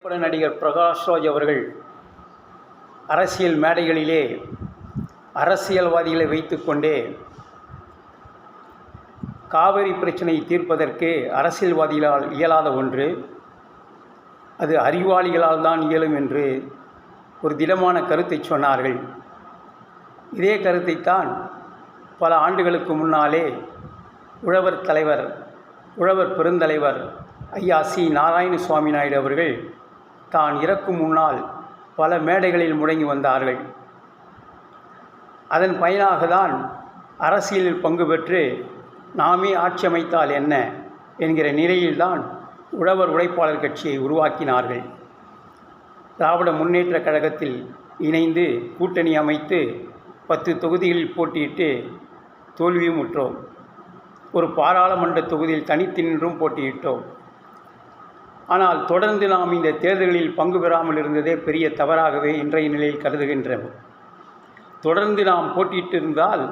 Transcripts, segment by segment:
திரைப்பட நடிகர் பிரகாஷ்ராஜ் அவர்கள் அரசியல் மேடைகளிலே அரசியல்வாதிகளை வைத்துக்கொண்டே காவிரி பிரச்சனையை தீர்ப்பதற்கு அரசியல்வாதிகளால் இயலாத ஒன்று, அது அறிவாளிகளால் தான் இயலும் என்று ஒரு திடமான கருத்தை சொன்னார்கள். இதே கருத்தைத்தான் பல ஆண்டுகளுக்கு முன்னாலே உழவர் பெருந்தலைவர் ஐயா சி. நாராயணசுவாமி நாயுடு அவர்கள் தான் இறக்கும் முன்னால் பல மேடைகளில் முழங்கி வந்தார்கள். அதன் பயனாக தான் அரசியலில் பங்கு பெற்று நாமே ஆட்சி அமைத்தால் என்ன என்கிற நிலையில்தான் உழவர் உழைப்பாளர் கட்சியை உருவாக்கினார்கள். திராவிட முன்னேற்றக் கழகத்தில் இணைந்து கூட்டணி அமைத்து 10 தொகுதிகளில் போட்டியிட்டு தோல்வியும் உற்றோம். ஒரு பாராளுமன்ற தொகுதியில் தனித்து நின்றும் போட்டியிட்டோம். ஆனால் தொடர்ந்து நாம் இந்த தேர்தல்களில் பங்கு பெறாமல் இருந்ததே பெரிய தவறாகவே இன்றைய நிலையில் கருதுகின்றோம். தொடர்ந்து நாம் போட்டியிட்டிருந்தால்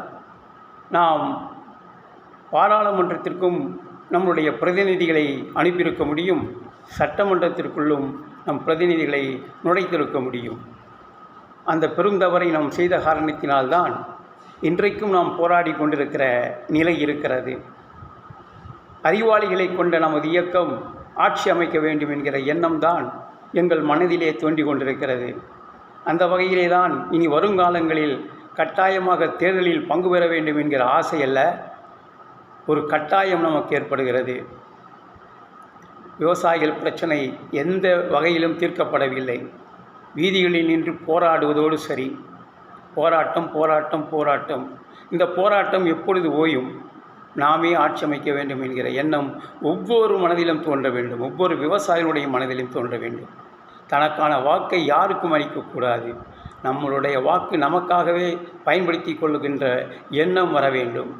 நாம் பாராளுமன்றத்திற்கும் நம்முடைய பிரதிநிதிகளை அனுப்பியிருக்க முடியும், சட்டமன்றத்திற்குள்ளும் நம் பிரதிநிதிகளை நுழைத்திருக்க முடியும். அந்த பெருந்தவறை நாம் செய்த காரணத்தினால்தான் இன்றைக்கும் நாம் போராடி கொண்டிருக்கிற நிலை இருக்கிறது. அறிவாளிகளை கொண்ட நமது இயக்கம் ஆட்சி அமைக்க வேண்டும் என்கிற எண்ணம்தான் எங்கள் மனதிலே தோன்றி கொண்டிருக்கிறது. அந்த வகையிலே தான் இனி வருங்காலங்களில் கட்டாயமாக தேர்தலில் பங்கு பெற வேண்டும் என்கிற ஆசை அல்ல, ஒரு கட்டாயம் நமக்கு ஏற்படுகிறது. விவசாயிகள் பிரச்சனை எந்த வகையிலும் தீர்க்கப்படவில்லை. வீதிகளில் நின்று போராடுவதோடு சரி. போராட்டம் போராட்டம் போராட்டம். இந்த போராட்டம் எப்பொழுது ஓயும்? நாமே ஆட்சி அமைக்க வேண்டும் என்கிற எண்ணம் ஒவ்வொரு மனதிலும் தோன்ற வேண்டும், ஒவ்வொரு விவசாயிகளுடைய மனதிலும் தோன்ற வேண்டும். தனக்கான வாக்கை யாருக்கும் அளிக்கக்கூடாது. நம்மளுடைய வாக்கு நமக்காகவே பயன்படுத்தி கொள்ளுகின்ற எண்ணம் வர வேண்டும்.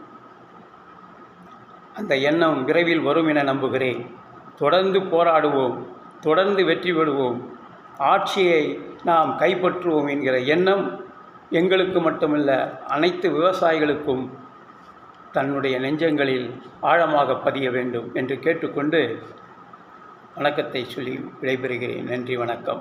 அந்த எண்ணம் விரைவில் வரும் என நம்புகிறேன். தொடர்ந்து போராடுவோம், தொடர்ந்து வெற்றி பெறுவோம், ஆட்சியை நாம் கைப்பற்றுவோம் என்கிற எண்ணம் எங்களுக்கு மட்டுமல்ல, அனைத்து விவசாயிகளுக்கும் தன்னுடைய நெஞ்சங்களில் ஆழமாக பதிய வேண்டும் என்று கேட்டுக்கொண்டு வணக்கத்தை சொல்லி விடைபெறுகிறேன். நன்றி, வணக்கம்.